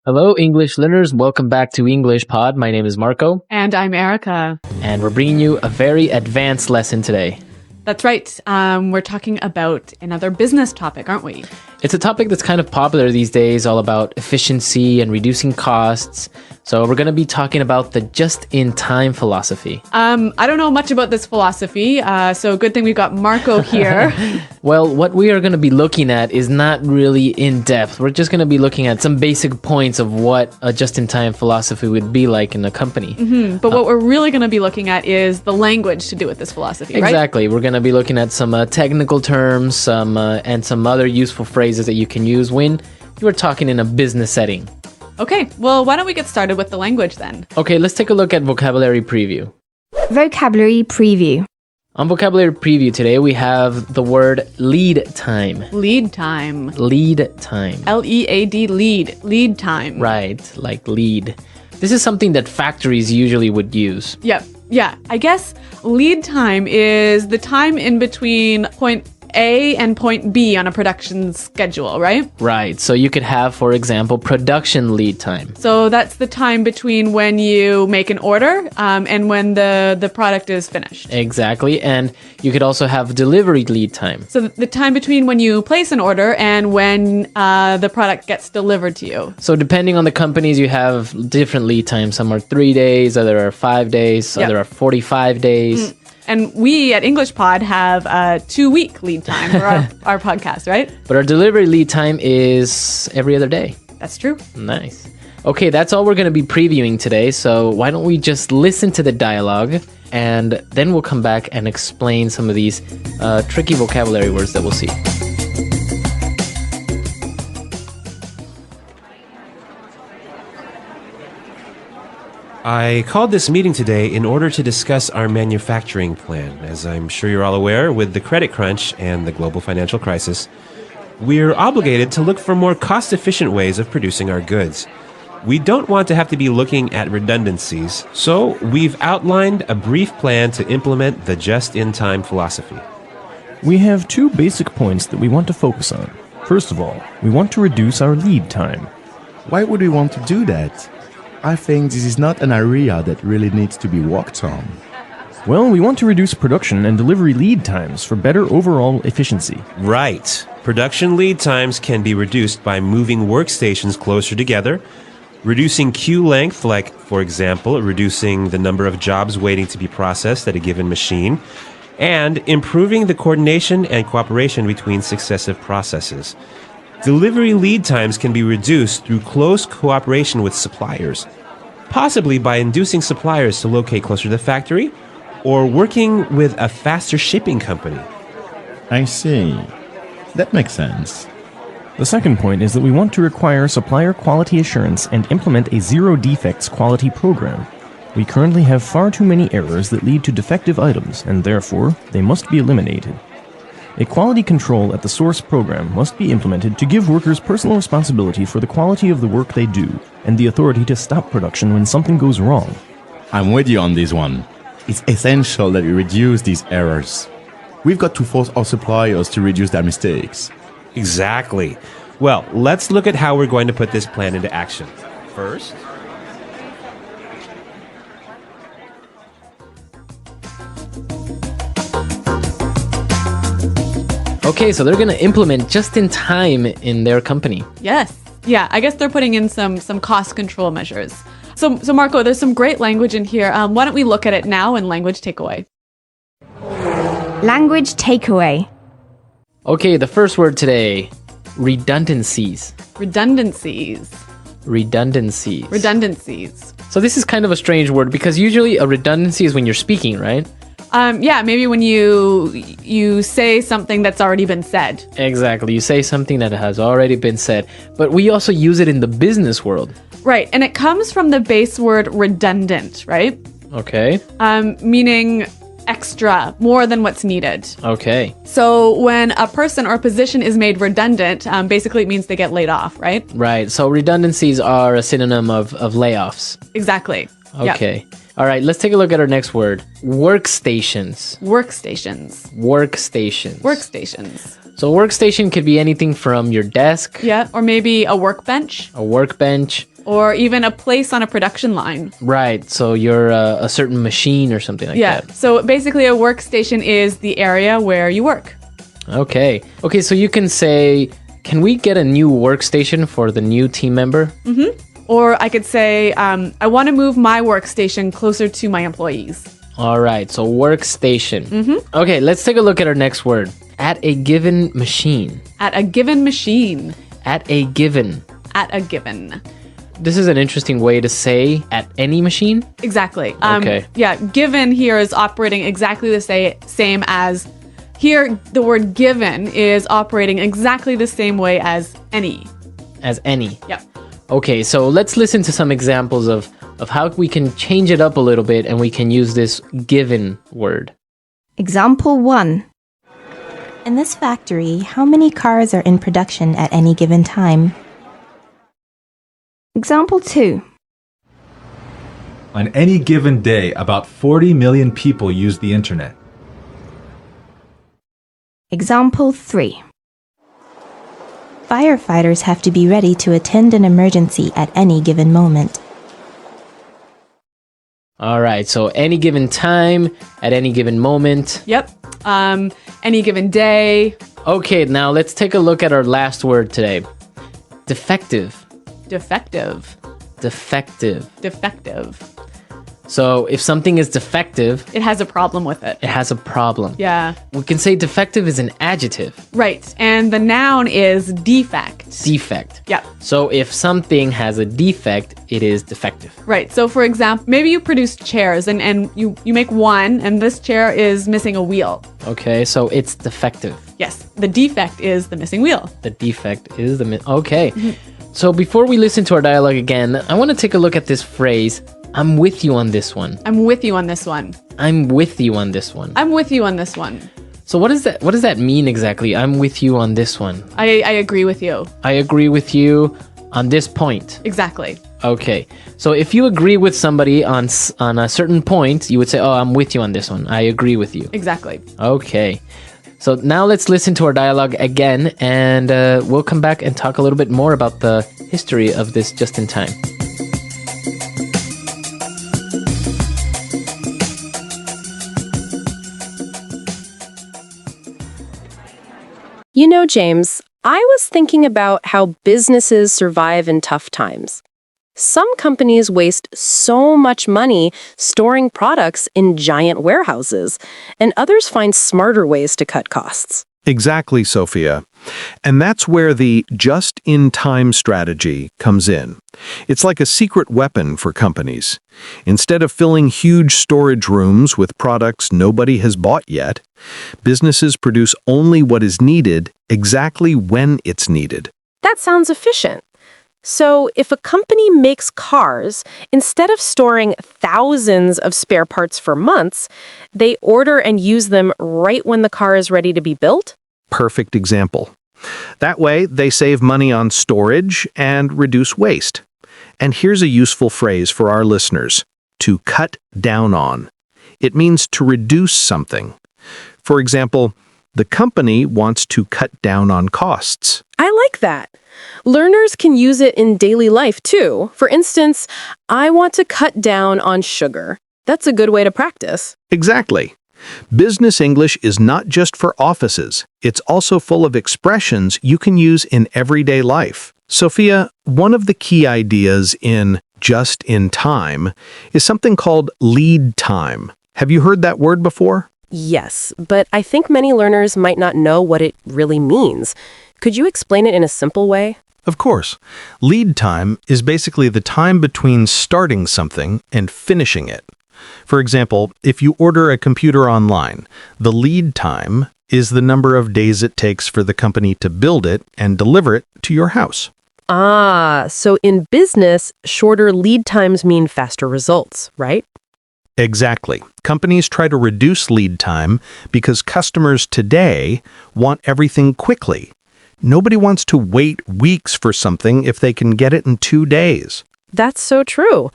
Hello, English learners. Welcome back to English Pod. My name is Marco. And I'm Erica. And we're bringing you a very advanced lesson today. That's right. We're talking about another business topic, aren't we? It's a topic that's kind of popular these days, all about efficiency and reducing costs. So we're going to be talking about the just-in-time philosophy. I don't know much about this philosophy, so good thing we've got Marco here. Well, what we are going to be looking at is not really in-depth. We're just going to be looking at some basic points of what a just-in-time philosophy would be like in a company. Mm-hmm. But what we're really going to be looking at is the language to do with this philosophy, right? Exactly. We're going to be looking at some technical terms and some other useful phrases that you can use when you are talking in a business setting. Okay, well, why don't we get started with the language then? Okay, let's take a look at vocabulary preview. Vocabulary preview. On vocabulary preview today, we have the word lead time. Lead time. Lead time. L-E-A-D, lead time. Right, like lead. This is something that factories usually would use. Yep. Yeah, I guess lead time is the time in between point A and point B on a production schedule, right? Right. So you could have, for example, production lead time. So that's the time between when you make an order and when the product is finished. Exactly. And you could also have delivery lead time. So the time between when you place an order and when the product gets delivered to you. So depending on the companies, you have different lead times. Some are 3 days, other are 5 days, Yep. other are 45 days. And we at English Pod have a 2-week lead time for our podcast, right? But our delivery lead time is every other day. That's true. Nice. Okay, that's all we're going to be previewing today. So why don't we just listen to the dialogue and then we'll come back and explain some of these tricky vocabulary words that we'll see. I called this meeting today in order to discuss our manufacturing plan. As I'm sure you're all aware, with the credit crunch and the global financial crisis, we're obligated to look for more cost-efficient ways of producing our goods. We don't want to have to be looking at redundancies, so we've outlined a brief plan to implement the just-in-time philosophy. We have two basic points that we want to focus on. First of all, we want to reduce our lead time. Why would we want to do that? I think this is not an area that really needs to be worked on. Well, we want to reduce production and delivery lead times for better overall efficiency. Right. Production lead times can be reduced by moving workstations closer together, reducing queue length, like, for example, reducing the number of jobs waiting to be processed at a given machine, and improving the coordination and cooperation between successive processes. Delivery lead times can be reduced through close cooperation with suppliers, possibly by inducing suppliers to locate closer to the factory or working with a faster shipping company. I see. That makes sense. The second point is that we want to require supplier quality assurance and implement a zero defects quality program. We currently have far too many errors that lead to defective items, and therefore, they must be eliminated. A quality control at the source program must be implemented to give workers personal responsibility for the quality of the work they do and the authority to stop production when something goes wrong. I'm with you on this one. It's essential that we reduce these errors. We've got to force our suppliers to reduce their mistakes. Exactly. Well, let's look at how we're going to put this plan into action. First, Okay, so they're going to implement just in time in their company. Yes. Yeah, I guess they're putting in some cost control measures. So Marco, there's some great language in here. Why don't we look at it now in language takeaway? Language takeaway. Okay, the first word today, redundancies. Redundancies. Redundancies. Redundancies. So this is kind of a strange word because usually a redundancy is when you're speaking, right? Yeah, maybe when you say something that's already been said. Exactly. You say something that has already been said. But we also use it in the business world. Right, and it comes from the base word redundant, right? Okay. Meaning extra, more than what's needed. Okay. So when a person or a position is made redundant, basically it means they get laid off, right? Right. So redundancies are a synonym of layoffs. Exactly. Okay. Yep. All right, let's take a look at our next word. Workstations. Workstations. Workstations. Workstations. So a workstation could be anything from your desk. Yeah, or maybe a workbench. A workbench. or even a place on a production line. Right. So you're a certain machine or something like Yeah. that. So basically, a workstation is the area where you work. Okay. Okay, so you can say, can we get a new workstation for the new team member? Or I could say, I want to move my workstation closer to my employees. All right, so workstation. Okay, let's take a look at our next word. At a given machine. At a given machine. At a given. At a given. This is an interesting way to say at any machine. Exactly. Okay. Yeah, given here is operating exactly the same as here. The word given is operating exactly the same way as any. As any. Yep. Okay, so let's listen to some examples of how we can change it up a little bit and we can use this given word. Example 1. In this factory, how many cars are in production at any given time? Example 2. On any given day, about 40 million people use the internet. Example 3. Firefighters have to be ready to attend an emergency at any given moment. All right, so any given time, at any given moment. Yep. Any given day. Okay, now let's take a look at our last word today. Defective. Defective. Defective. Defective. So if something is defective, It has a problem with it. it has a problem. Yeah. We can say defective is an adjective. Right. And the noun is defect. Defect. Yeah. So if something has a defect, it is defective. Right. So for example, maybe you produce chairs and you make one and this chair is missing a wheel. Okay, so it's defective. Yes. The defect is the missing wheel. The defect is the okay. So before we listen to our dialogue again, I want to take a look at this phrase. I'm with you on this one. I'm with you on this one. I'm with you on this one. I'm with you on this one. So what does that mean exactly? I'm with you on this one. I agree with you. I agree with you on this point. Exactly. Okay. So if you agree with somebody on a certain point, you would say, "Oh, I'm with you on this one. I agree with you." Exactly. Okay. So now let's listen to our dialogue again, and we'll come back and talk a little bit more about the history of this just in time. You know, James, I was thinking about how businesses survive in tough times. Some companies waste so much money storing products in giant warehouses, and others find smarter ways to cut costs. Exactly, Sophia. And that's where the just-in-time strategy comes in. It's like a secret weapon for companies. Instead of filling huge storage rooms with products nobody has bought yet, businesses produce only what is needed exactly when it's needed. That sounds efficient. So if a company makes cars, instead of storing thousands of spare parts for months, they order and use them right when the car is ready to be built? Perfect example. That way, they save money on storage and reduce waste. And here's a useful phrase for our listeners: to cut down on. It means to reduce something. For example, the company wants to cut down on costs. I like that. Learners can use it in daily life too. For instance, I want to cut down on sugar. That's a good way to practice. Exactly. Business English is not just for offices. It's also full of expressions you can use in everyday life. Sophia, one of the key ideas in just in time is something called lead time. Have you heard that word before? Yes, but I think many learners might not know what it really means. Could you explain it in a simple way? Of course. Lead time is basically the time between starting something and finishing it. For example, if you order a computer online, the lead time is the number of days it takes for the company to build it and deliver it to your house. Ah, so in business, shorter lead times mean faster results, right? Exactly. Companies try to reduce lead time because customers today want everything quickly. Nobody wants to wait weeks for something if they can get it in 2 days. That's so true.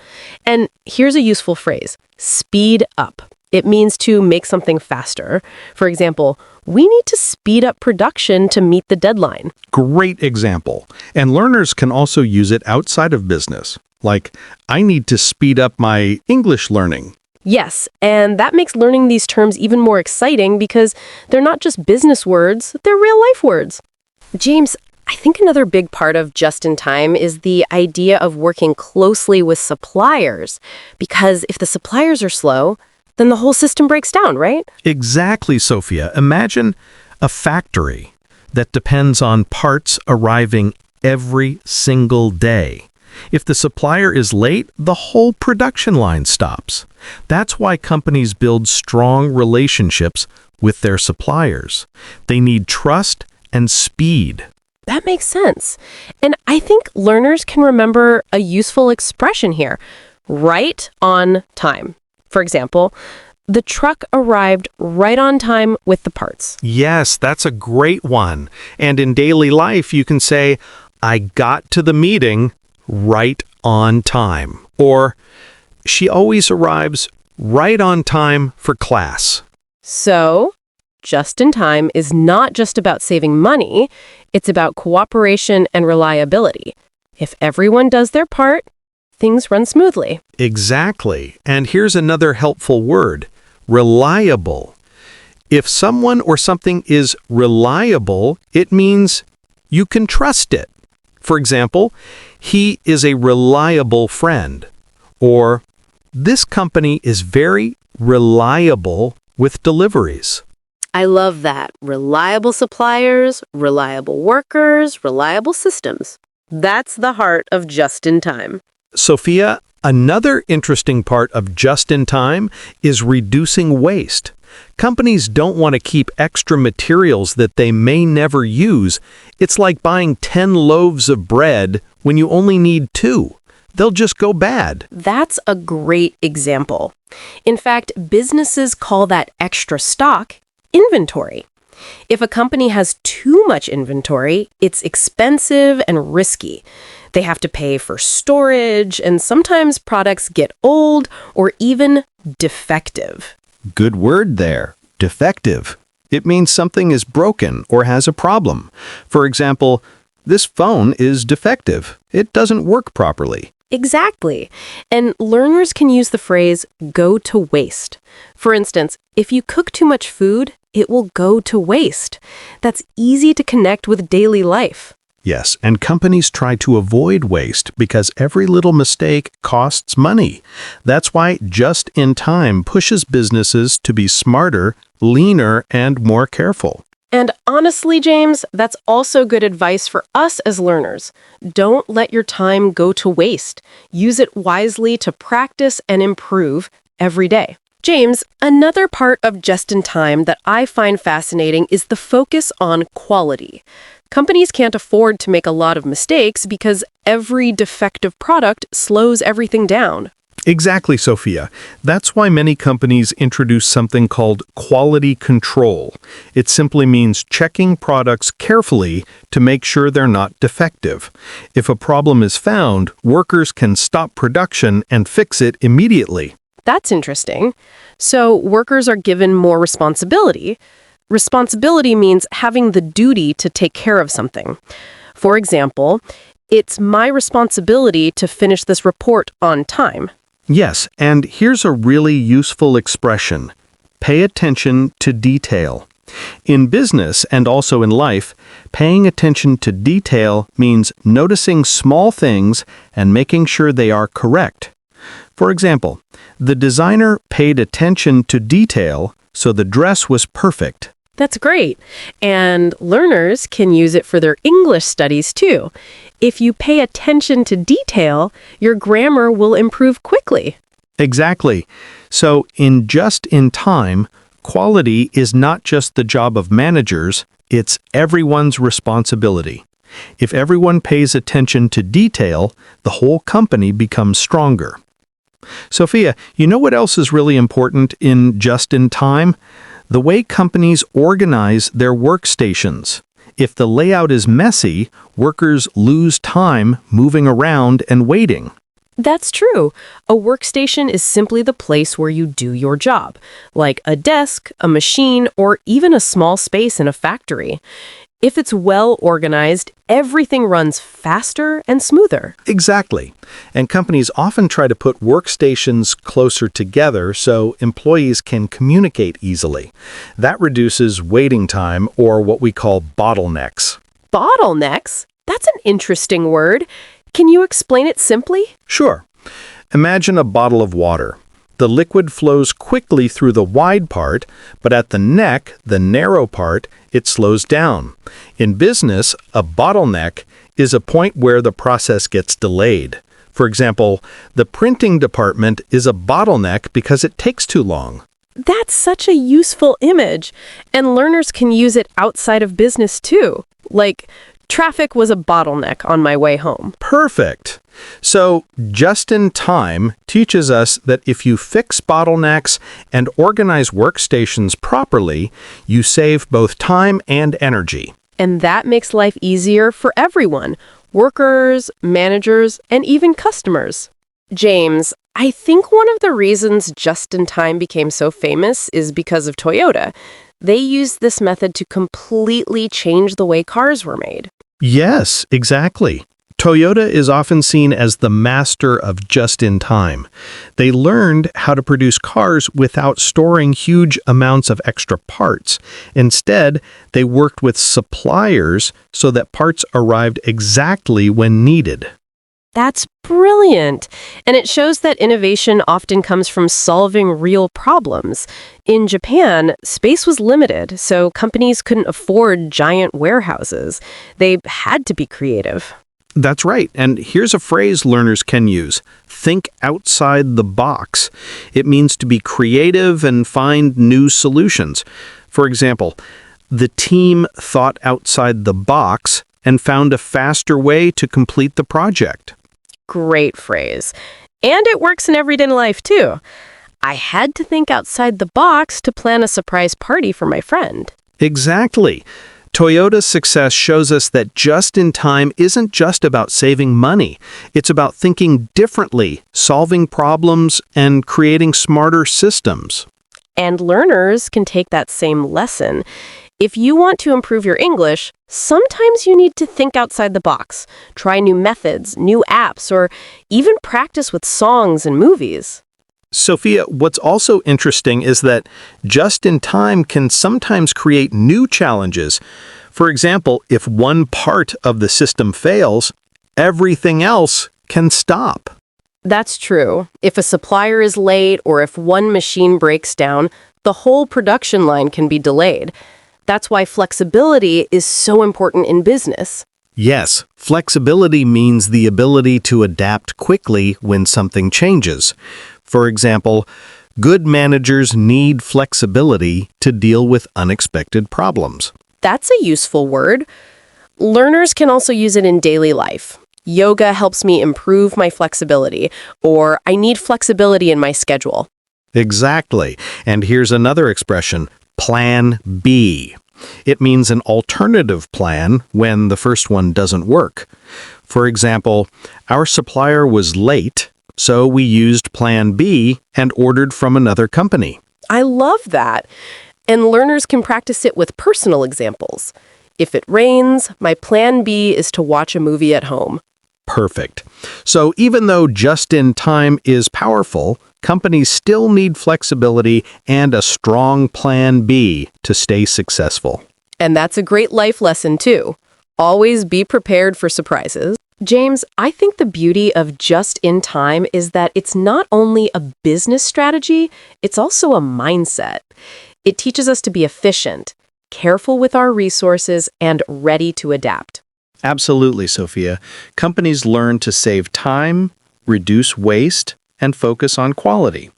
And here's a useful phrase: speed up. It means to make something faster. For example, we need to speed up production to meet the deadline. Great example. And learners can also use it outside of business. Like, I need to speed up my English learning. Yes, and that makes learning these terms even more exciting because they're not just business words, they're real-life words. James, I think another big part of just-in-time is the idea of working closely with suppliers, because if the suppliers are slow, then the whole system breaks down, right? Exactly, Sophia. Imagine a factory that depends on parts arriving every single day. If the supplier is late, the whole production line stops. That's why companies build strong relationships with their suppliers. They need trust and speed. That makes sense. And I think learners can remember a useful expression here, right on time. For example, the truck arrived right on time with the parts. Yes, that's a great one. And in daily life, you can say, I got to the meeting right on time. Or, she always arrives right on time for class. So, just in time is not just about saving money, it's about cooperation and reliability. If everyone does their part, things run smoothly. Exactly. And here's another helpful word, reliable. If someone or something is reliable, it means you can trust it. For example, he is a reliable friend. Or, this company is very reliable with deliveries. I love that. Reliable suppliers, reliable workers, reliable systems. That's the heart of just-in-time. Sophia, another interesting part of just-in-time is reducing waste. Companies don't want to keep extra materials that they may never use. It's like buying 10 loaves of bread when you only need 2. They'll just go bad. That's a great example. In fact, businesses call that extra stock inventory. If a company has too much inventory, it's expensive and risky. They have to pay for storage, and sometimes products get old or even defective. Good word there, defective. It means something is broken or has a problem. For example, this phone is defective. It doesn't work properly. Exactly. And learners can use the phrase go to waste. For instance, if you cook too much food, it will go to waste. That's easy to connect with daily life. Yes, and companies try to avoid waste because every little mistake costs money. That's why Just in Time pushes businesses to be smarter, leaner, and more careful. And honestly, James, that's also good advice for us as learners. Don't let your time go to waste. Use it wisely to practice and improve every day. James, another part of Just in Time that I find fascinating is the focus on quality. Companies can't afford to make a lot of mistakes because every defective product slows everything down. Exactly, Sophia. That's why many companies introduce something called quality control. It simply means checking products carefully to make sure they're not defective. If a problem is found, workers can stop production and fix it immediately. That's interesting. So workers are given more responsibility. Responsibility means having the duty to take care of something. For example, it's my responsibility to finish this report on time. Yes, and here's a really useful expression. Pay attention to detail. In business and also in life, paying attention to detail means noticing small things and making sure they are correct. For example, the designer paid attention to detail, so the dress was perfect. That's great. And learners can use it for their English studies too. If you pay attention to detail, your grammar will improve quickly. Exactly. So in Just in Time, quality is not just the job of managers, it's everyone's responsibility. If everyone pays attention to detail, the whole company becomes stronger. Sophia, you know what else is really important in Just in Time? The way companies organize their workstations. If the layout is messy, workers lose time moving around and waiting. That's true. A workstation is simply the place where you do your job, like a desk, a machine, or even a small space in a factory. If it's well organized, everything runs faster and smoother. Exactly. And companies often try to put workstations closer together so employees can communicate easily. That reduces waiting time, or what we call bottlenecks. Bottlenecks? That's an interesting word. Can you explain it simply? Sure. Imagine a bottle of water. The liquid flows quickly through the wide part, but at the neck, the narrow part, it slows down. In business, a bottleneck is a point where the process gets delayed. For example, the printing department is a bottleneck because it takes too long. That's such a useful image, and learners can use it outside of business too. Like, traffic was a bottleneck on my way home. Perfect. So, just in time teaches us that if you fix bottlenecks and organize workstations properly, you save both time and energy. And that makes life easier for everyone, workers, managers, and even customers. James, I think one of the reasons just-in-time became so famous is because of Toyota. They used this method to completely change the way cars were made. Yes, exactly. Toyota is often seen as the master of just-in-time. They learned how to produce cars without storing huge amounts of extra parts. Instead, they worked with suppliers so that parts arrived exactly when needed. That's brilliant. And it shows that innovation often comes from solving real problems. In Japan, space was limited, so companies couldn't afford giant warehouses. They had to be creative. That's right. And here's a phrase learners can use. Think outside the box. It means to be creative and find new solutions. For example, the team thought outside the box and found a faster way to complete the project. Great phrase. And it works in everyday life, too. I had to think outside the box to plan a surprise party for my friend. Exactly. Toyota's success shows us that just-in-time isn't just about saving money. It's about thinking differently, solving problems, and creating smarter systems. And learners can take that same lesson. If you want to improve your English, sometimes you need to think outside the box, try new methods, new apps, or even practice with songs and movies. Sophia, what's also interesting is that just-in-time can sometimes create new challenges. For example, if one part of the system fails, everything else can stop. That's true. If a supplier is late or if one machine breaks down, the whole production line can be delayed. That's why flexibility is so important in business. Yes, flexibility means the ability to adapt quickly when something changes. For example, good managers need flexibility to deal with unexpected problems. That's a useful word. Learners can also use it in daily life. Yoga helps me improve my flexibility, or I need flexibility in my schedule. Exactly. And here's another expression, Plan B. It means an alternative plan when the first one doesn't work. For example, our supplier was late, so we used Plan B and ordered from another company. I love that. And learners can practice it with personal examples. If it rains, my plan B is to watch a movie at home. Perfect. So even though just-in-time is powerful, companies still need flexibility and a strong Plan B to stay successful. And that's a great life lesson, too. Always be prepared for surprises. James, I think the beauty of just-in-time is that it's not only a business strategy, it's also a mindset. It teaches us to be efficient, careful with our resources, and ready to adapt. Absolutely, Sophia. Companies learn to save time, reduce waste, and focus on quality.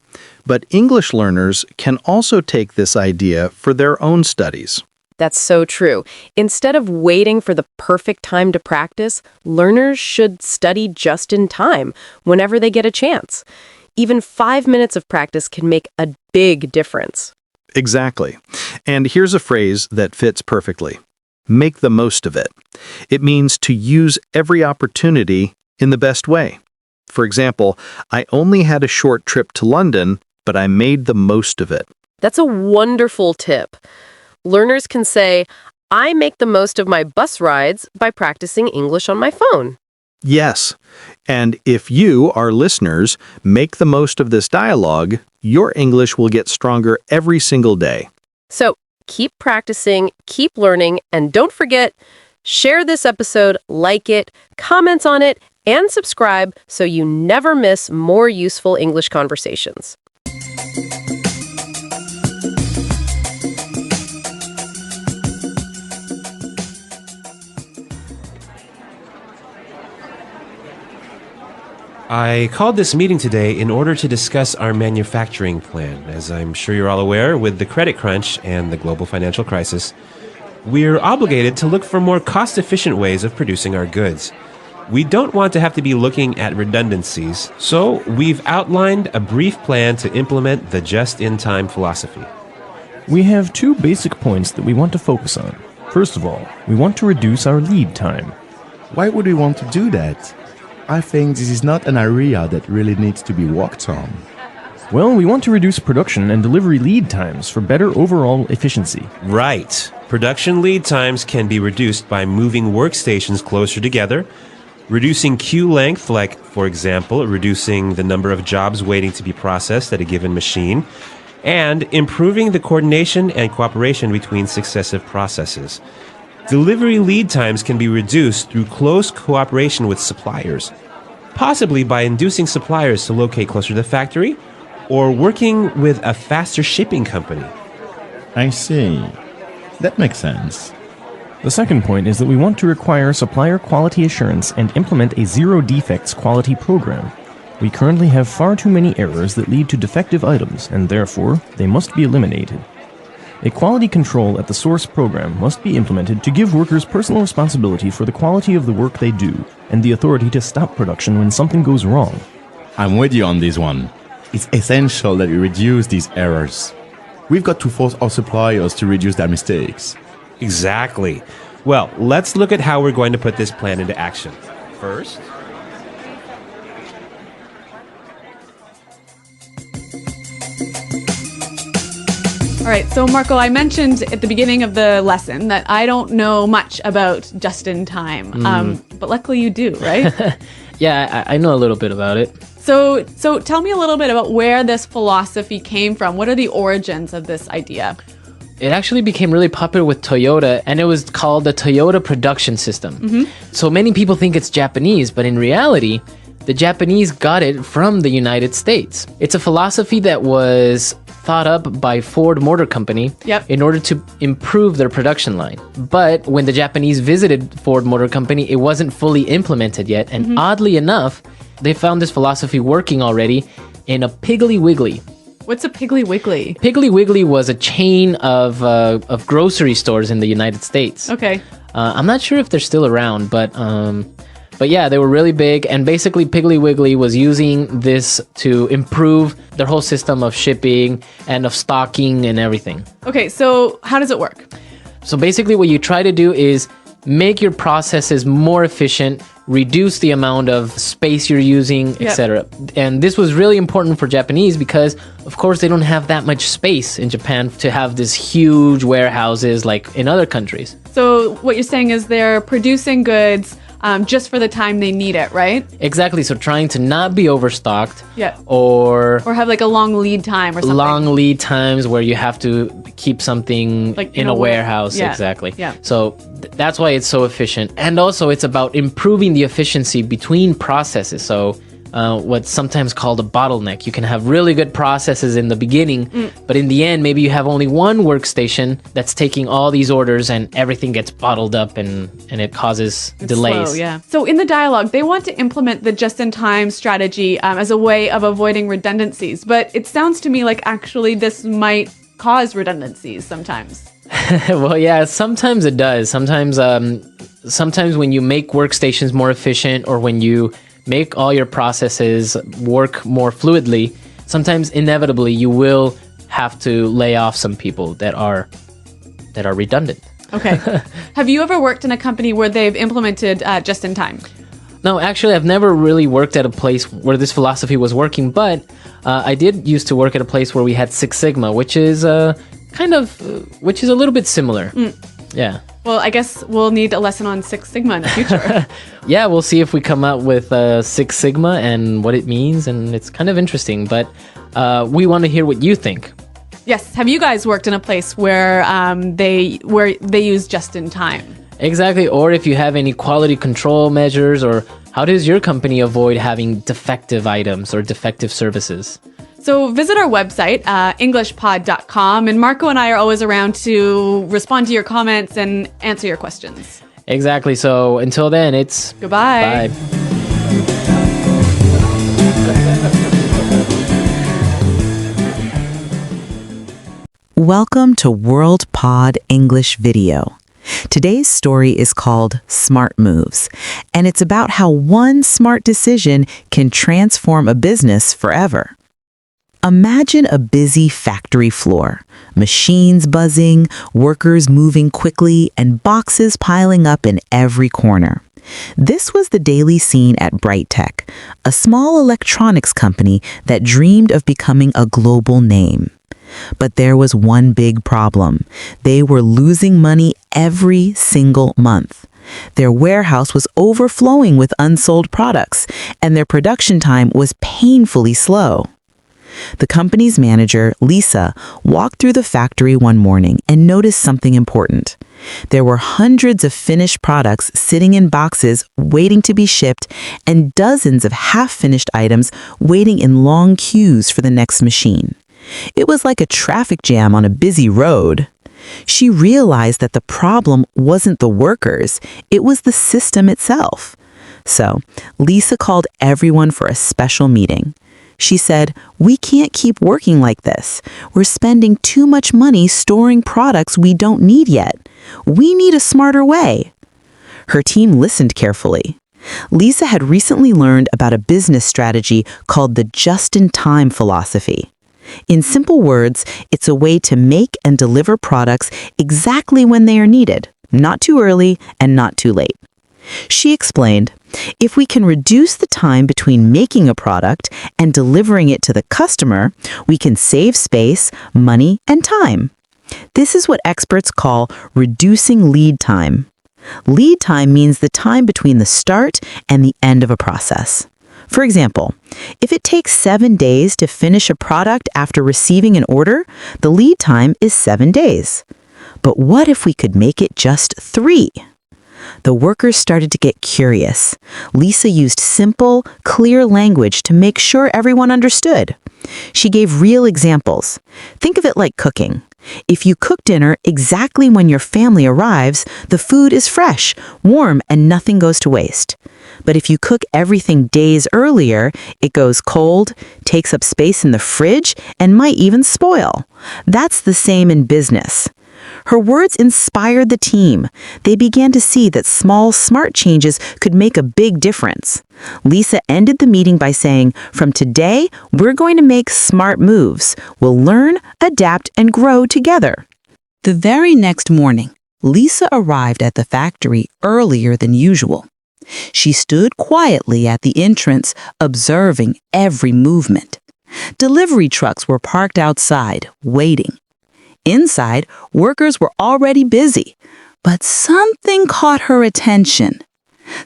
But English learners can also take this idea for their own studies. That's so true. Instead of waiting for the perfect time to practice, learners should study just in time, whenever they get a chance. Even 5 minutes of practice can make a big difference. Exactly. And here's a phrase that fits perfectly. Make the most of it. It means to use every opportunity in the best way. For example, I only had a short trip to London, but I made the most of it. That's a wonderful tip. Learners can say, I make the most of my bus rides by practicing English on my phone. Yes, and if you, our listeners, make the most of this dialogue, your English will get stronger every single day. So keep practicing, keep learning, and don't forget, share this episode, like it, comment on it, and subscribe so you never miss more useful English conversations. I called this meeting today in order to discuss our manufacturing plan. As I'm sure you're all aware, with the credit crunch and the global financial crisis, we're obligated to look for more cost-efficient ways of producing our goods. We don't want to have to be looking at redundancies, so we've outlined a brief plan to implement the just-in-time philosophy. We have two basic points that we want to focus on. First of all, we want to reduce our lead time. Why would we want to do that? I think this is not an area that really needs to be worked on. Well, we want to reduce production and delivery lead times for better overall efficiency. Right. Production lead times can be reduced by moving workstations closer together, reducing queue length, like, for example, reducing the number of jobs waiting to be processed at a given machine, and improving the coordination and cooperation between successive processes. Delivery lead times can be reduced through close cooperation with suppliers, possibly by inducing suppliers to locate closer to the factory or working with a faster shipping company. I see. That makes sense. The second point is that we want to require supplier quality assurance and implement a zero defects quality program. We currently have far too many errors that lead to defective items, and therefore, they must be eliminated. A quality control at the source program must be implemented to give workers personal responsibility for the quality of the work they do, and the authority to stop production when something goes wrong. I'm with you on this one. It's essential that we reduce these errors. We've got to force our suppliers to reduce their mistakes. Exactly. Well, let's look at how we're going to put this plan into action. First, All right, so Marco, I mentioned at the beginning of the lesson that I don't know much about just-in-time, but luckily you do, right? Yeah, I know a little bit about it. So tell me a little bit about where this philosophy came from. What are the origins of this idea? It actually became really popular with Toyota, and it was called the Toyota production system. So many people think it's Japanese, but in reality, the Japanese got it from the United States. It's a philosophy that was thought up by Ford Motor Company in order to improve their production line. But when the Japanese visited Ford Motor Company, it wasn't fully implemented yet. And oddly enough, they found this philosophy working already in a Piggly Wiggly. What's a Piggly Wiggly? Piggly Wiggly was a chain of grocery stores in the United States. Okay. I'm not sure if they're still around, but yeah, they were really big, and basically Piggly Wiggly was using this to improve their whole system of shipping and of stocking and everything. Okay, so how does it work? So basically what you try to do is make your processes more efficient, reduce the amount of space you're using, etc. And this was really important for Japanese because, of course, they don't have that much space in Japan to have this huge warehouses like in other countries. So what you're saying is they're producing goods just for the time they need it, right? Exactly. So trying to not be overstocked. Yeah. Or have like a long lead time or something. Long lead times where you have to keep something like in a warehouse. Yeah. Exactly. Yeah. So that's why it's so efficient. And also it's about improving the efficiency between processes. So what's sometimes called a bottleneck. You can have really good processes in the beginning, but in the end, maybe you have only one workstation that's taking all these orders and everything gets bottled up and it causes delays. Slow, yeah. So in the dialogue, they want to implement the just-in-time strategy as a way of avoiding redundancies. But it sounds to me like actually this might cause redundancies sometimes. Well, yeah, sometimes it does. Sometimes when you make workstations more efficient or when you make all your processes work more fluidly, sometimes inevitably you will have to lay off some people that are redundant. Okay. Have you ever worked in a company where they've implemented just-in-time? No, actually, I've never really worked at a place where this philosophy was working, but I did used to work at a place where we had Six Sigma, which is which is a little bit similar. Yeah. Well, I guess we'll need a lesson on Six Sigma in the future. Yeah, we'll see if we come out with Six Sigma and what it means, and it's kind of interesting, but we want to hear what you think. Yes. Have you guys worked in a place where they use just in time? Exactly, or if you have any quality control measures, or how does your company avoid having defective items or defective services? So visit our website, englishpod.com, and Marco and I are always around to respond to your comments and answer your questions. Exactly, so until then, it's goodbye. Bye. Welcome to World Pod English Video. Today's story is called Smart Moves, and it's about how one smart decision can transform a business forever. Imagine a busy factory floor, machines buzzing, workers moving quickly, and boxes piling up in every corner. This was the daily scene at Brightech, a small electronics company that dreamed of becoming a global name. But there was one big problem. They were losing money every single month. Their warehouse was overflowing with unsold products, and their production time was painfully slow. The company's manager, Lisa, walked through the factory one morning and noticed something important. There were hundreds of finished products sitting in boxes waiting to be shipped, and dozens of half-finished items waiting in long queues for the next machine. It was like a traffic jam on a busy road. She realized that the problem wasn't the workers, it was the system itself. So, Lisa called everyone for a special meeting. She said, "We can't keep working like this. We're spending too much money storing products we don't need yet. We need a smarter way." Her team listened carefully. Lisa had recently learned about a business strategy called the just-in-time philosophy. In simple words, it's a way to make and deliver products exactly when they are needed, not too early and not too late. She explained, if we can reduce the time between making a product and delivering it to the customer, we can save space, money, and time. This is what experts call reducing lead time. Lead time means the time between the start and the end of a process. For example, if it takes 7 days to finish a product after receiving an order, the lead time is 7 days. But what if we could make it just 3? The workers started to get curious. Lisa used simple, clear language to make sure everyone understood. She gave real examples. Think of it like cooking. If you cook dinner exactly when your family arrives, the food is fresh, warm, and nothing goes to waste. But if you cook everything days earlier, it goes cold, takes up space in the fridge, and might even spoil. That's the same in business. Her words inspired the team. They began to see that small, smart changes could make a big difference. Lisa ended the meeting by saying, "From today, we're going to make smart moves. We'll learn, adapt, and grow together." The very next morning, Lisa arrived at the factory earlier than usual. She stood quietly at the entrance, observing every movement. Delivery trucks were parked outside, waiting. Inside, workers were already busy, but something caught her attention.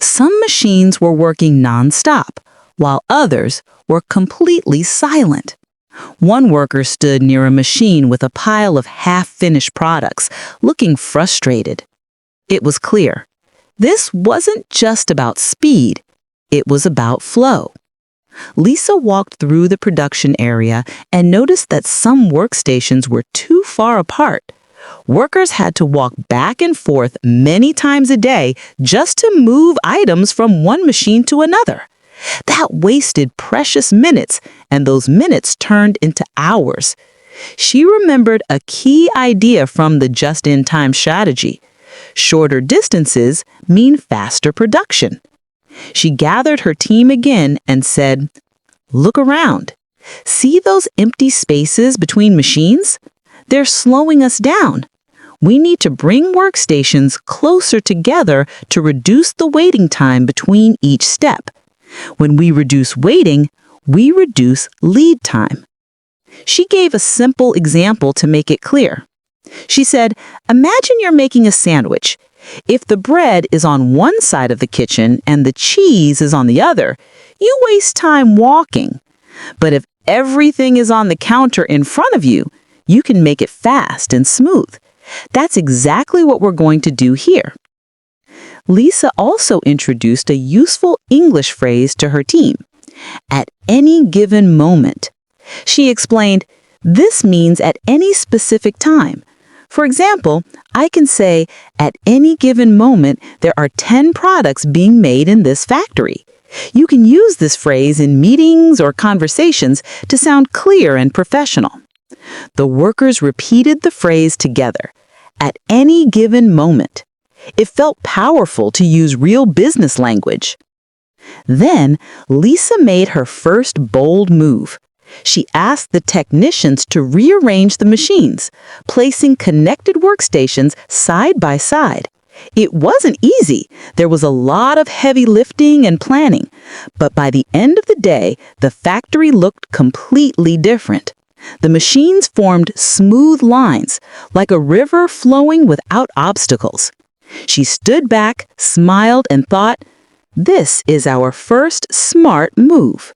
Some machines were working nonstop, while others were completely silent. One worker stood near a machine with a pile of half-finished products, looking frustrated. It was clear. This wasn't just about speed, it was about flow. Lisa walked through the production area and noticed that some workstations were too far apart. Workers had to walk back and forth many times a day just to move items from one machine to another. That wasted precious minutes, and those minutes turned into hours. She remembered a key idea from the just-in-time strategy. Shorter distances mean faster production. She gathered her team again and said, "Look around. See those empty spaces between machines? They're slowing us down. We need to bring workstations closer together to reduce the waiting time between each step. When we reduce waiting, we reduce lead time. She gave a simple example to make it clear. She said, imagine you're making a sandwich. If the bread is on one side of the kitchen and the cheese is on the other, you waste time walking. But if everything is on the counter in front of you, you can make it fast and smooth. That's exactly what we're going to do here. Lisa also introduced a useful English phrase to her team. At any given moment. She explained, this means at any specific time. For example, I can say, at any given moment, there are 10 products being made in this factory. You can use this phrase in meetings or conversations to sound clear and professional. The workers repeated the phrase together, at any given moment. It felt powerful to use real business language. Then, Lisa made her first bold move. She asked the technicians to rearrange the machines, placing connected workstations side by side. It wasn't easy. There was a lot of heavy lifting and planning. But by the end of the day, the factory looked completely different. The machines formed smooth lines, like a river flowing without obstacles. She stood back, smiled, and thought, this is our first smart move.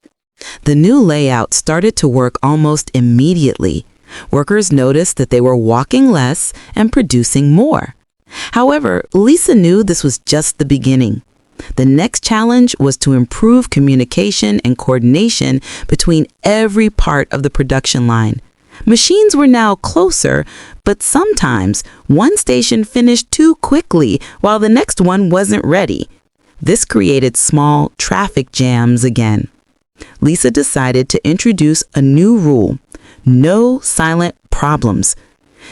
The new layout started to work almost immediately. Workers noticed that they were walking less and producing more. However, Lisa knew this was just the beginning. The next challenge was to improve communication and coordination between every part of the production line. Machines were now closer, but sometimes one station finished too quickly while the next one wasn't ready. This created small traffic jams again. Lisa decided to introduce a new rule: no silent problems.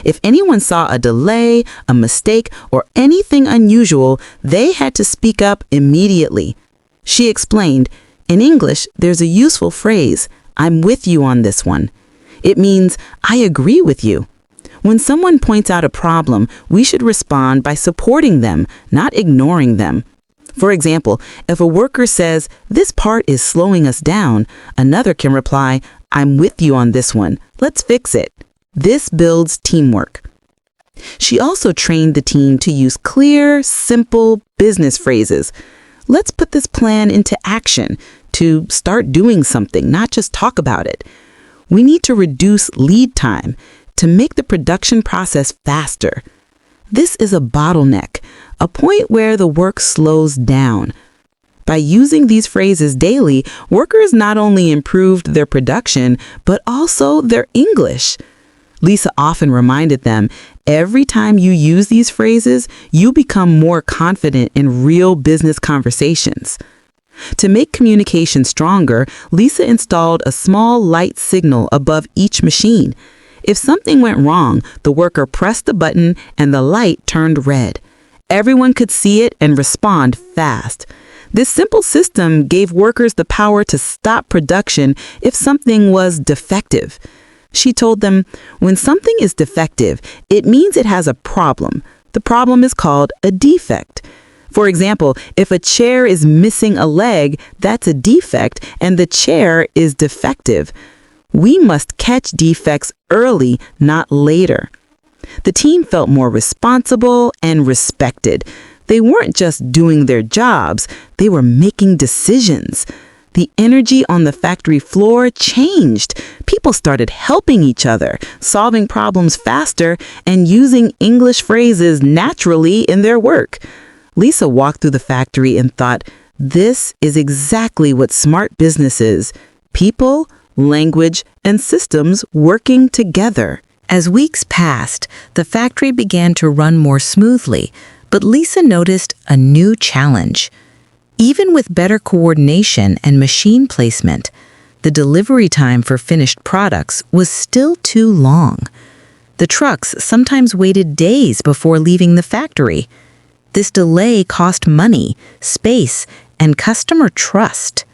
If anyone saw a delay, a mistake, or anything unusual, they had to speak up immediately. She explained, in English, there's a useful phrase, I'm with you on this one. It means, I agree with you. When someone points out a problem, we should respond by supporting them, not ignoring them. For example, if a worker says, this part is slowing us down, another can reply, I'm with you on this one. Let's fix it. This builds teamwork. She also trained the team to use clear, simple business phrases. Let's put this plan into action, to start doing something, not just talk about it. We need to reduce lead time to make the production process faster. This is a bottleneck, a point where the work slows down. By using these phrases daily, workers not only improved their production, but also their English. Lisa often reminded them, every time you use these phrases, you become more confident in real business conversations. To make communication stronger, Lisa installed a small light signal above each machine. If something went wrong, the worker pressed the button and the light turned red. Everyone could see it and respond fast. This simple system gave workers the power to stop production if something was defective. She told them, when something is defective, it means it has a problem. The problem is called a defect. For example, if a chair is missing a leg, that's a defect, and the chair is defective. We must catch defects early, not later. The team felt more responsible and respected. They weren't just doing their jobs, they were making decisions. The energy on the factory floor changed. People started helping each other, solving problems faster, and using English phrases naturally in their work. Lisa walked through the factory and thought, this is exactly what smart business is: people, language, and systems working together. As weeks passed, the factory began to run more smoothly, but Lisa noticed a new challenge. Even with better coordination and machine placement, the delivery time for finished products was still too long. The trucks sometimes waited days before leaving the factory. This delay cost money, space, and customer trust.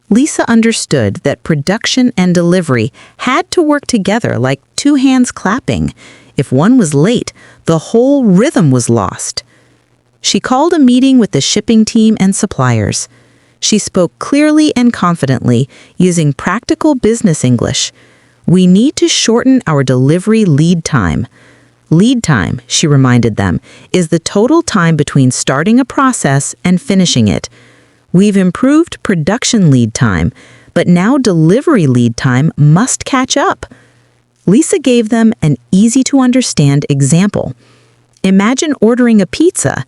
Lisa understood that production and delivery had to work together like two hands clapping. If one was late, the whole rhythm was lost. She called a meeting with the shipping team and suppliers. She spoke clearly and confidently, using practical business English. We need to shorten our delivery lead time. Lead time, she reminded them, is the total time between starting a process and finishing it. We've improved production lead time, but now delivery lead time must catch up. Lisa gave them an easy-to-understand example. Imagine ordering a pizza.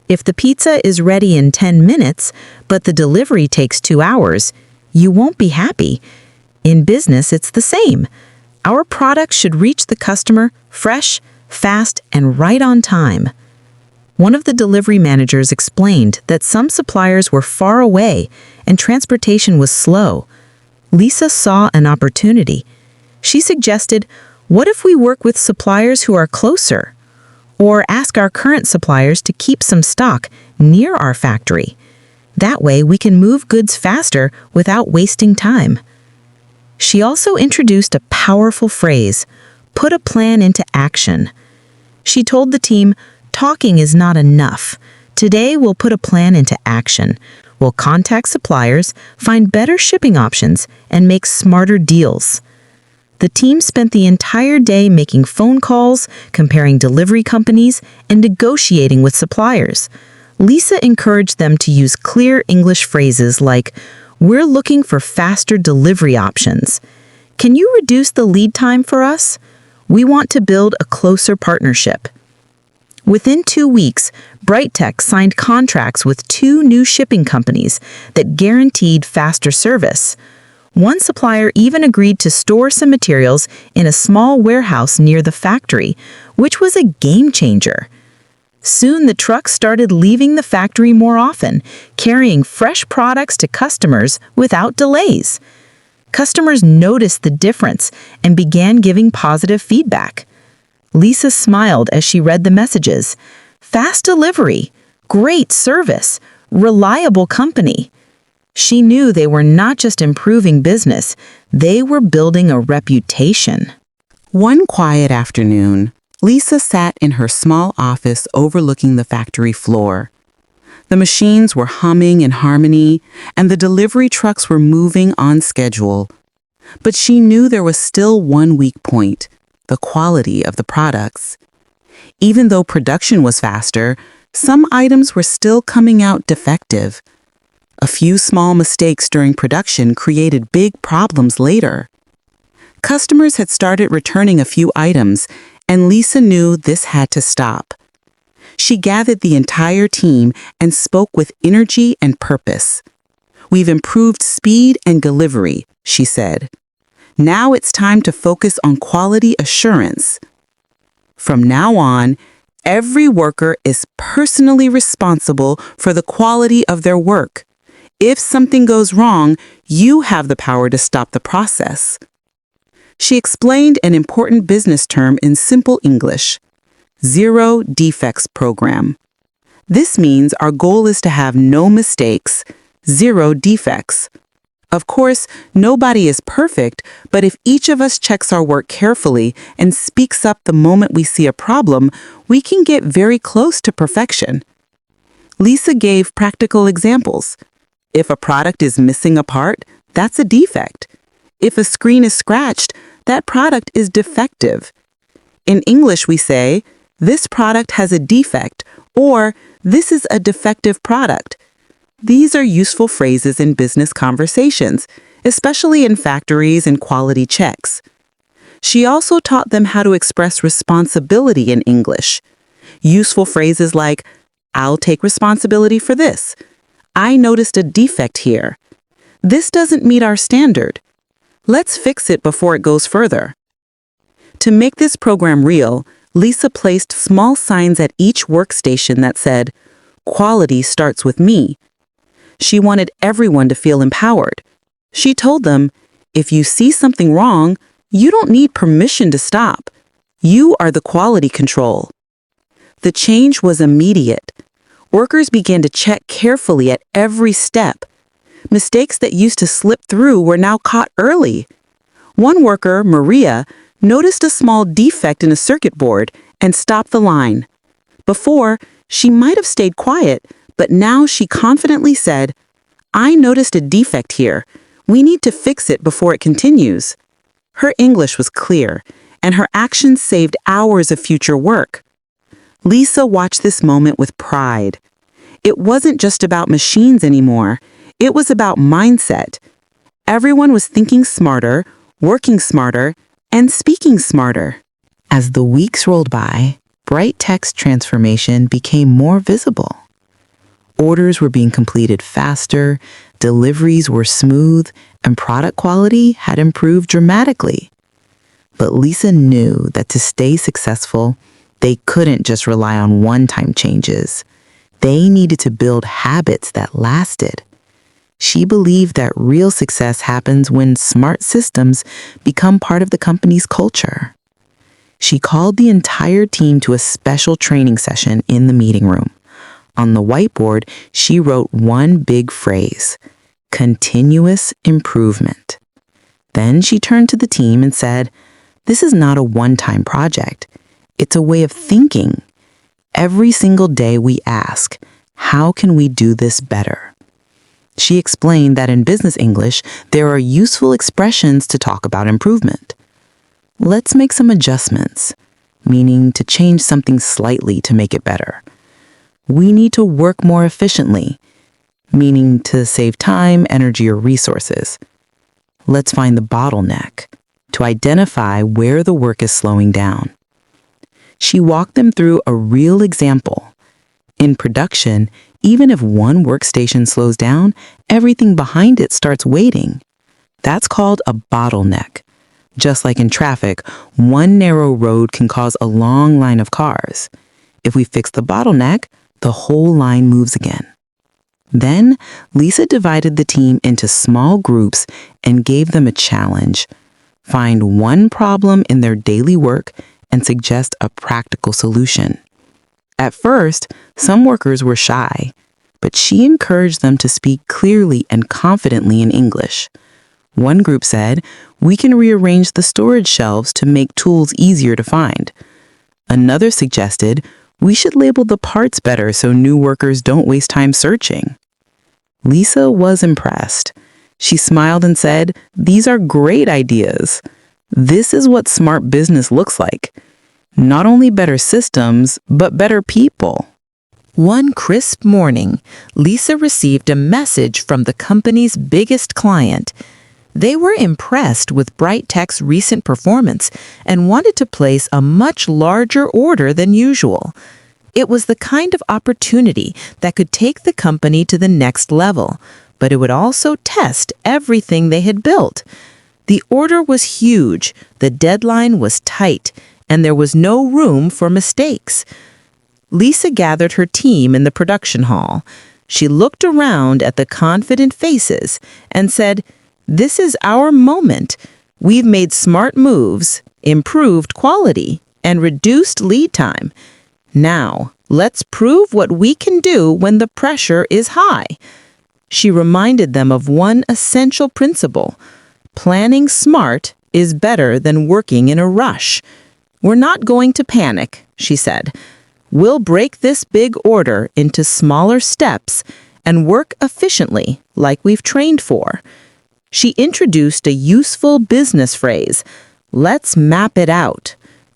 If the pizza is ready in 10 minutes, but the delivery takes 2 hours, you won't be happy. In business, it's the same. Our product should reach the customer fresh, fast, and right on time. One of the delivery managers explained that some suppliers were far away and transportation was slow. Lisa saw an opportunity. She suggested, what if we work with suppliers who are closer? Or ask our current suppliers to keep some stock near our factory. That way we can move goods faster without wasting time. She also introduced a powerful phrase, put a plan into action. She told the team, talking is not enough. Today we'll put a plan into action. We'll contact suppliers, find better shipping options, and make smarter deals. The team spent the entire day making phone calls, comparing delivery companies, and negotiating with suppliers. Lisa encouraged them to use clear English phrases like, "We're looking for faster delivery options. Can you reduce the lead time for us? We want to build a closer partnership." Within 2 weeks, Brighttech signed contracts with 2 new shipping companies that guaranteed faster service. One supplier even agreed to store some materials in a small warehouse near the factory, which was a game changer. Soon the trucks started leaving the factory more often, carrying fresh products to customers without delays. Customers noticed the difference and began giving positive feedback. Lisa smiled as she read the messages. Fast delivery, great service, reliable company. She knew they were not just improving business, they were building a reputation. One quiet afternoon, Lisa sat in her small office overlooking the factory floor. The machines were humming in harmony, and the delivery trucks were moving on schedule. But she knew there was still one weak point, the quality of the products. Even though production was faster, some items were still coming out defective. A few small mistakes during production created big problems later. Customers had started returning a few items, and Lisa knew this had to stop. She gathered the entire team and spoke with energy and purpose. "We've improved speed and delivery," she said. "Now it's time to focus on quality assurance. From now on, every worker is personally responsible for the quality of their work. If something goes wrong, you have the power to stop the process." She explained an important business term in simple English, Zero Defects Program. This means our goal is to have no mistakes, 0 defects. Of course, nobody is perfect, but if each of us checks our work carefully and speaks up the moment we see a problem, we can get very close to perfection. Lisa gave practical examples. If a product is missing a part, that's a defect. If a screen is scratched, that product is defective. In English, we say, "This product has a defect," or "This is a defective product." These are useful phrases in business conversations, especially in factories and quality checks. She also taught them how to express responsibility in English. Useful phrases like, "I'll take responsibility for this," "I noticed a defect here," "This doesn't meet our standard," "Let's fix it before it goes further." To make this program real, Lisa placed small signs at each workstation that said, "Quality starts with me." She wanted everyone to feel empowered. She told them, if you see something wrong, you don't need permission to stop. You are the quality control. The change was immediate. Workers began to check carefully at every step. Mistakes that used to slip through were now caught early. One worker, Maria, noticed a small defect in a circuit board and stopped the line. Before, she might have stayed quiet, but now she confidently said, "I noticed a defect here. We need to fix it before it continues." Her English was clear, and her actions saved hours of future work. Lisa watched this moment with pride. It wasn't just about machines anymore. It was about mindset. Everyone was thinking smarter, working smarter, and speaking smarter. As the weeks rolled by, Bright Tech's transformation became more visible. Orders were being completed faster, deliveries were smooth, and product quality had improved dramatically. But Lisa knew that to stay successful, they couldn't just rely on one-time changes. They needed to build habits that lasted. She believed that real success happens when smart systems become part of the company's culture. She called the entire team to a special training session in the meeting room. On the whiteboard, she wrote one big phrase: continuous improvement. Then she turned to the team and said, "This is not a one-time project. It's a way of thinking. Every single day we ask, how can we do this better?" She explained that in business English, there are useful expressions to talk about improvement. Let's make some adjustments, meaning to change something slightly to make it better. We need to work more efficiently, meaning to save time, energy, or resources. Let's find the bottleneck, to identify where the work is slowing down. She walked them through a real example. In production, even if one workstation slows down, everything behind it starts waiting. That's called a bottleneck. Just like in traffic, one narrow road can cause a long line of cars. If we fix the bottleneck, the whole line moves again. Then, Lisa divided the team into small groups and gave them a challenge. Find one problem in their daily work and suggest a practical solution. At first, some workers were shy, but she encouraged them to speak clearly and confidently in English. One group said, "We can rearrange the storage shelves to make tools easier to find." Another suggested, "We should label the parts better so new workers don't waste time searching." Lisa was impressed. She smiled and said, "These are great ideas. This is what smart business looks like. Not only better systems, but better people." One crisp morning, Lisa received a message from the company's biggest client. They were impressed with Bright Tech's recent performance and wanted to place a much larger order than usual. It was the kind of opportunity that could take the company to the next level, but it would also test everything they had built. The order was huge, the deadline was tight, and there was no room for mistakes. Lisa gathered her team in the production hall. She looked around at the confident faces and said, "This is our moment. We've made smart moves, improved quality, and reduced lead time. Now, let's prove what we can do when the pressure is high." She reminded them of one essential principle: planning smart is better than working in a rush. "We're not going to panic," she said. "We'll break this big order into smaller steps and work efficiently like we've trained for." She introduced a useful business phrase, "Let's map it out."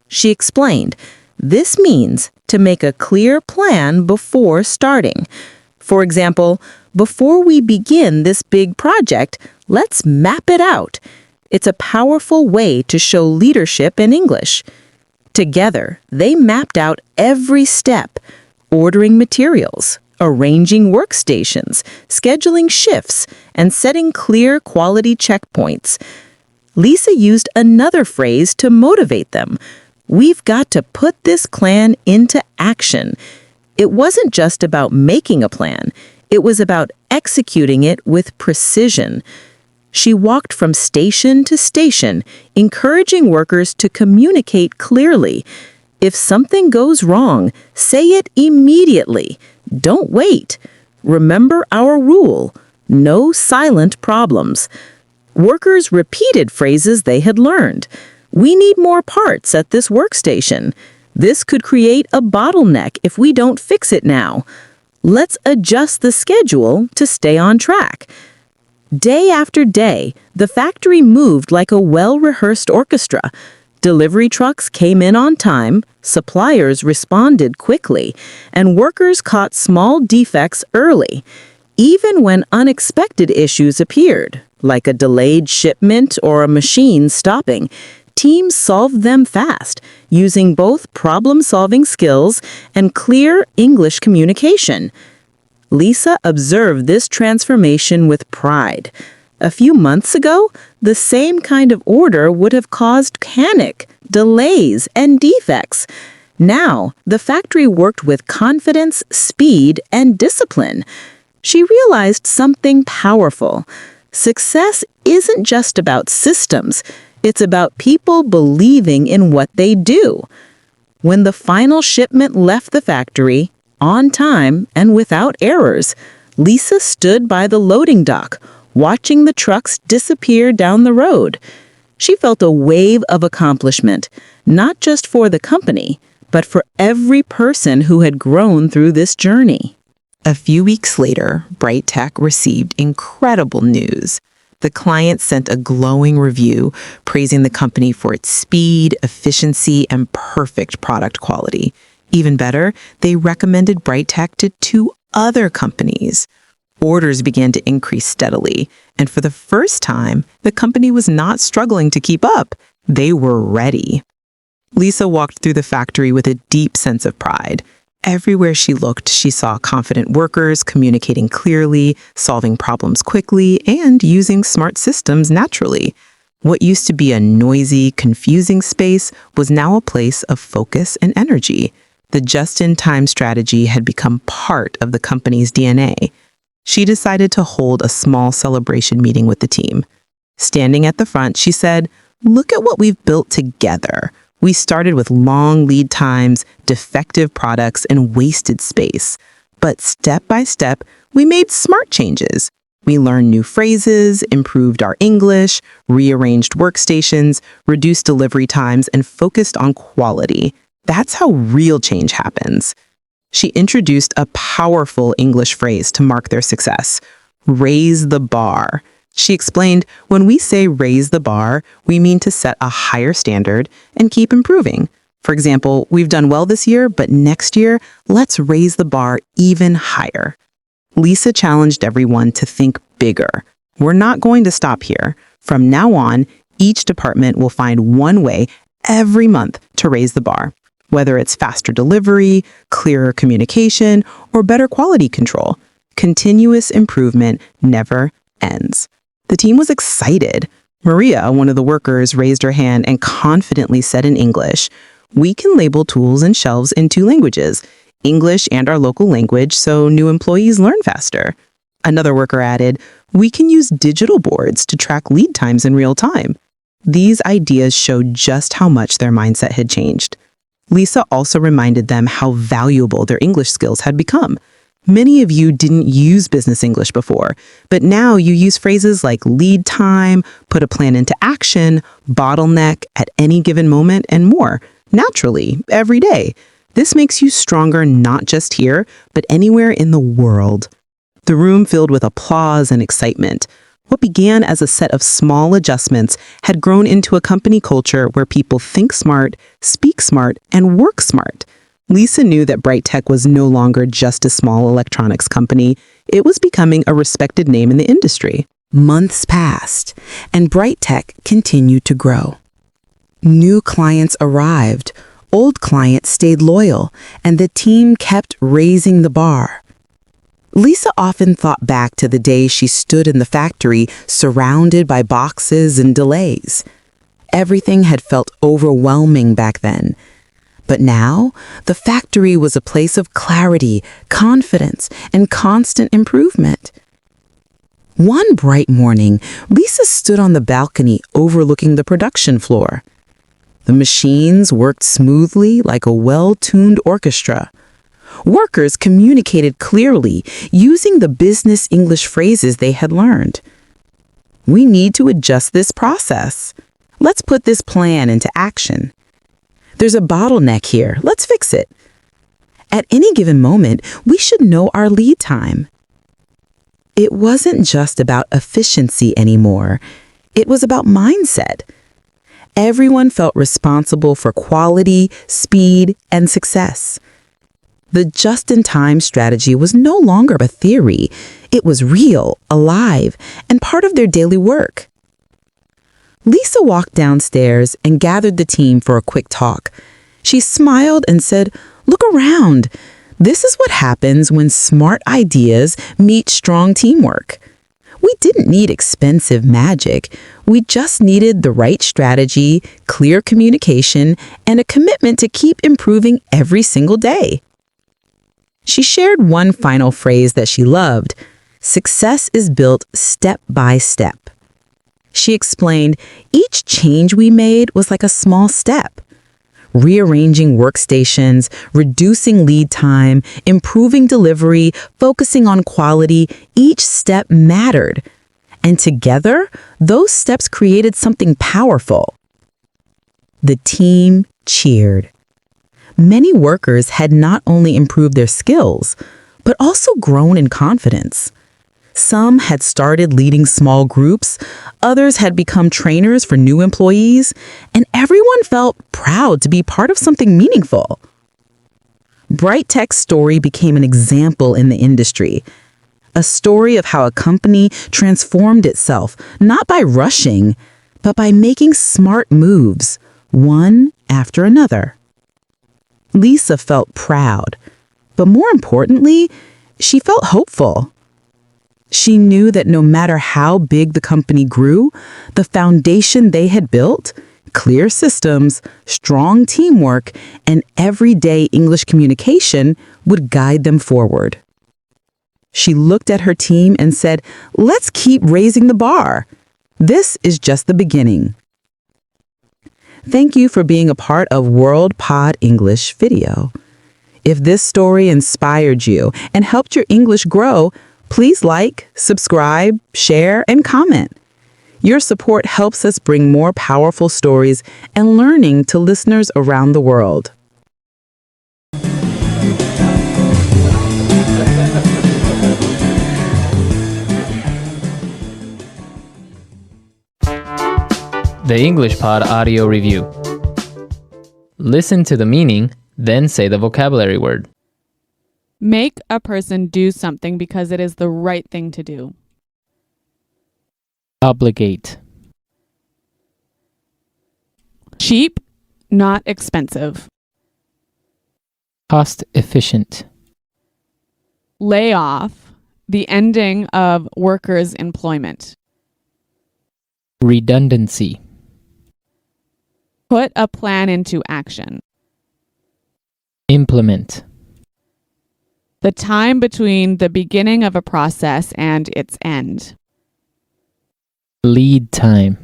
She explained, this means to make a clear plan before starting. For example, before we begin this big project, let's map it out. It's a powerful way to show leadership in English. Together, they mapped out every step: ordering materials, arranging workstations, scheduling shifts, and setting clear quality checkpoints. Lisa used another phrase to motivate them: "We've got to put this plan into action." It wasn't just about making a plan, it was about executing it with precision. She walked from station to station, encouraging workers to communicate clearly. If something goes wrong, say it immediately. Don't wait. Remember our rule: no silent problems. Workers repeated phrases they had learned. "We need more parts at this workstation. This could create a bottleneck if we don't fix it now. Let's adjust the schedule to stay on track." Day after day, the factory moved like a well-rehearsed orchestra. Delivery trucks came in on time, suppliers responded quickly, and workers caught small defects early, even when unexpected issues appeared, like a delayed shipment or a machine stopping. Teams solved them fast, using both problem-solving skills and clear English communication. Lisa observed this transformation with pride. A few months ago, the same kind of order would have caused panic, delays, and defects. Now, the factory worked with confidence, speed, and discipline. She realized something powerful. Success isn't just about systems. It's about people believing in what they do. When the final shipment left the factory, on time and without errors, Lisa stood by the loading dock, watching the trucks disappear down the road. She felt a wave of accomplishment, not just for the company, but for every person who had grown through this journey. A few weeks later, Bright Tech received incredible news. The client sent a glowing review praising the company for its speed, efficiency, and perfect product quality. Even better, they recommended Bright Tech to 2 other companies. Orders began to increase steadily, and for the first time, the company was not struggling to keep up. They were ready. Lisa walked through the factory with a deep sense of pride. Everywhere she looked, she saw confident workers communicating clearly, solving problems quickly, and using smart systems naturally. What used to be a noisy, confusing space was now a place of focus and energy. The just-in-time strategy had become part of the company's DNA. She decided to hold a small celebration meeting with the team. Standing at the front, she said, "Look at what we've built together. We started with long lead times, defective products, and wasted space. But step by step, we made smart changes. We learned new phrases, improved our English, rearranged workstations, reduced delivery times, and focused on quality. That's how real change happens." She introduced a powerful English phrase to mark their success: raise the bar. She explained, when we say raise the bar, we mean to set a higher standard and keep improving. For example, we've done well this year, but next year, let's raise the bar even higher. Lisa challenged everyone to think bigger. We're not going to stop here. From now on, each department will find one way every month to raise the bar, whether it's faster delivery, clearer communication, or better quality control. Continuous improvement never ends. The team was excited. Maria, one of the workers, raised her hand and confidently said in English, "We can label tools and shelves in 2 languages, English and our local language, so new employees learn faster." Another worker added, "We can use digital boards to track lead times in real time." These ideas showed just how much their mindset had changed. Lisa also reminded them how valuable their English skills had become. Many of you didn't use business English before, but now you use phrases like lead time, put a plan into action, bottleneck, at any given moment, and more, naturally, every day. This makes you stronger not just here, but anywhere in the world. The room filled with applause and excitement. What began as a set of small adjustments had grown into a company culture where people think smart, speak smart, and work smart. Lisa knew that Bright Tech was no longer just a small electronics company. It was becoming a respected name in the industry. Months passed, and Bright Tech continued to grow. New clients arrived, old clients stayed loyal, and the team kept raising the bar. Lisa often thought back to the days she stood in the factory surrounded by boxes and delays. Everything had felt overwhelming back then. But now, the factory was a place of clarity, confidence, and constant improvement. One bright morning, Lisa stood on the balcony overlooking the production floor. The machines worked smoothly like a well-tuned orchestra. Workers communicated clearly, using the business English phrases they had learned. "We need to adjust this process," Let's put this plan into action. There's a bottleneck here. Let's fix it. At any given moment, we should know our lead time. It wasn't just about efficiency anymore. It was about mindset. Everyone felt responsible for quality, speed, and success. The just-in-time strategy was no longer a theory. It was real, alive, and part of their daily work. Lisa walked downstairs and gathered the team for a quick talk. She smiled and said, "Look around. This is what happens when smart ideas meet strong teamwork. We didn't need expensive magic. We just needed the right strategy, clear communication, and a commitment to keep improving every single day." She shared one final phrase that she loved: "Success is built step by step." She explained each change we made was like a small step. Rearranging workstations, reducing lead time, improving delivery, focusing on quality, each step mattered. And together, those steps created something powerful. The team cheered. Many workers had not only improved their skills, but also grown in confidence. Some had started leading small groups, others had become trainers for new employees, and everyone felt proud to be part of something meaningful. Brighttech's story became an example in the industry, a story of how a company transformed itself, not by rushing, but by making smart moves, one after another. Lisa felt proud, but more importantly, she felt hopeful. She knew that no matter how big the company grew, the foundation they had built, clear systems, strong teamwork, and everyday English communication would guide them forward. She looked at her team and said, "Let's keep raising the bar. This is just the beginning." Thank you for being a part of World Pod English video. If this story inspired you and helped your English grow, please like, subscribe, share, and comment. Your support helps us bring more powerful stories and learning to listeners around the world. The English Pod Audio Review. Listen to the meaning, then say the vocabulary word. Make a person do something because it is the right thing to do. Obligate. Cheap, not expensive. Cost efficient. Lay off, the ending of workers' employment. Redundancy. Put a plan into action. Implement. The time between the beginning of a process and its end. Lead time.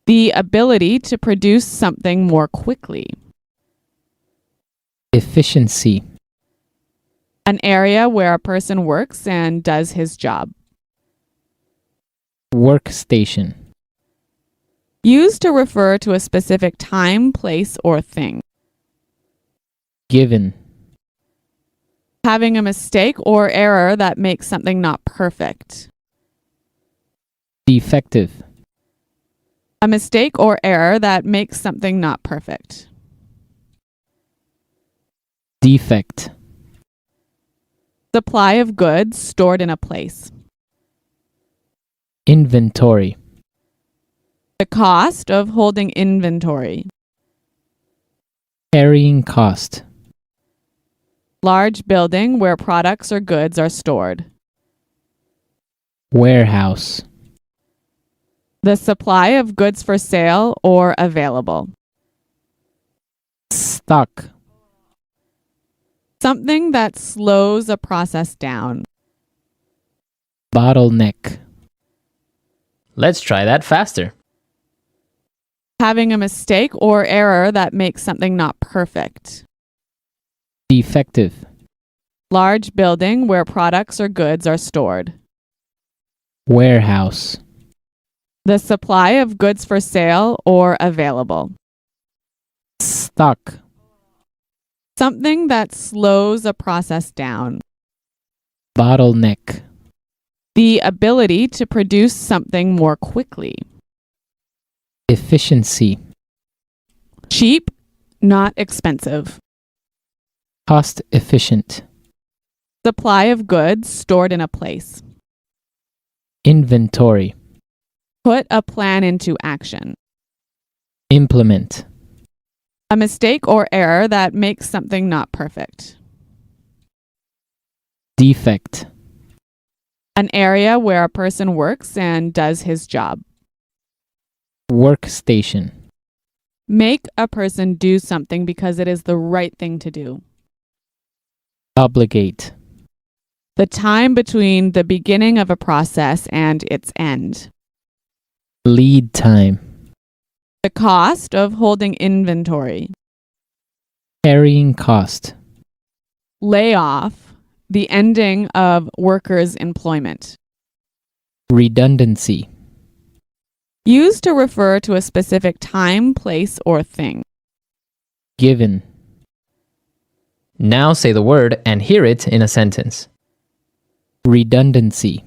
The ability to produce something more quickly. Efficiency. An area where a person works and does his job. Workstation. Used to refer to a specific time, place, or thing. Given. Having a mistake or error that makes something not perfect. Defective. A mistake or error that makes something not perfect. Defect. Supply of goods stored in a place. Inventory. The cost of holding inventory. Carrying cost. Large building where products or goods are stored. Warehouse. The supply of goods for sale or available. Stock. Something that slows a process down. Bottleneck. Let's try that faster. Having a mistake or error that makes something not perfect. Defective. Large building where products or goods are stored. Warehouse. The supply of goods for sale or available. Stock. Something that slows a process down. Bottleneck. The ability to produce something more quickly. Efficiency. Cheap, not expensive. Cost efficient. Supply of goods stored in a place. Inventory. Put a plan into action. Implement. A mistake or error that makes something not perfect. Defect. An area where a person works and does his job. Workstation. Make a person do something because it is the right thing to do. Obligate. The time between the beginning of a process and its end. Lead time. The cost of holding inventory. Carrying cost. Layoff. The ending of workers' employment. Redundancy. Used to refer to a specific time, place, or thing. Given. Now say the word and hear it in a sentence. Redundancy.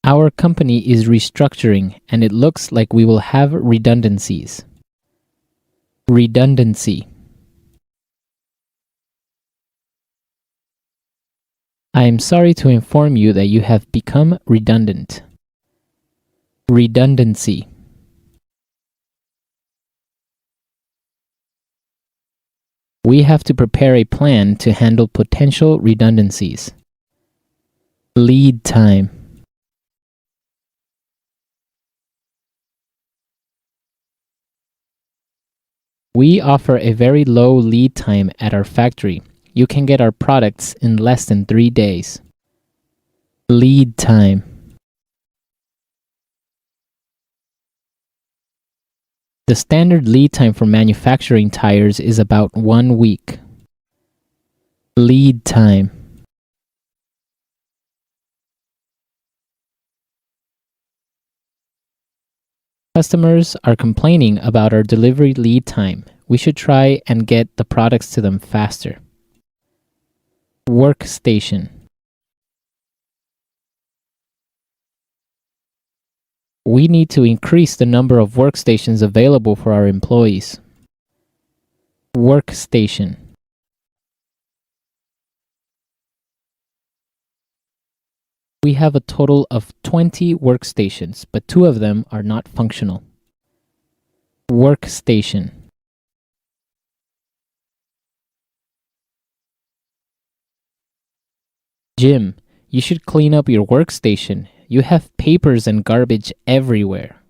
Our company is restructuring and it looks like we will have redundancies. Redundancy. I am sorry to inform you that you have become redundant. Redundancy. We have to prepare a plan to handle potential redundancies. Lead time. We offer a very low lead time at our factory. You can get our products in less than 3 days. Lead time. The standard lead time for manufacturing tires is about 1 week. Lead time. Customers are complaining about our delivery lead time. We should try and get the products to them faster. Workstation. We need to increase the number of workstations available for our employees. Workstation. We have a total of 20 workstations, but 2 of them are not functional. Workstation. Jim, you should clean up your workstation. You have papers and garbage everywhere.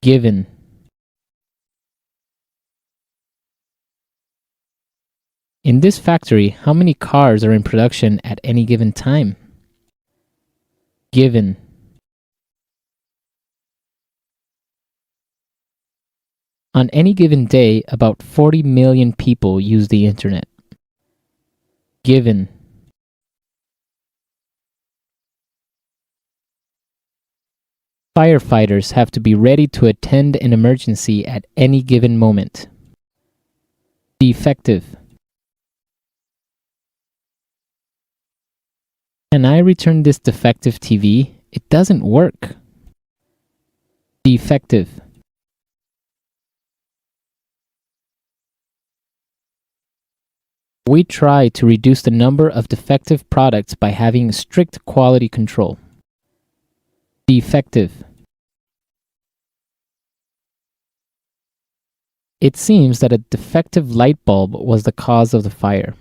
Given. In this factory, how many cars are in production at any given time? Given. On any given day, about 40 million people use the internet. Given. Firefighters have to be ready to attend an emergency at any given moment. Defective. Can I return this defective TV? It doesn't work. Defective. We try to reduce the number of defective products by having strict quality control. Defective. It seems that a defective light bulb was the cause of the fire.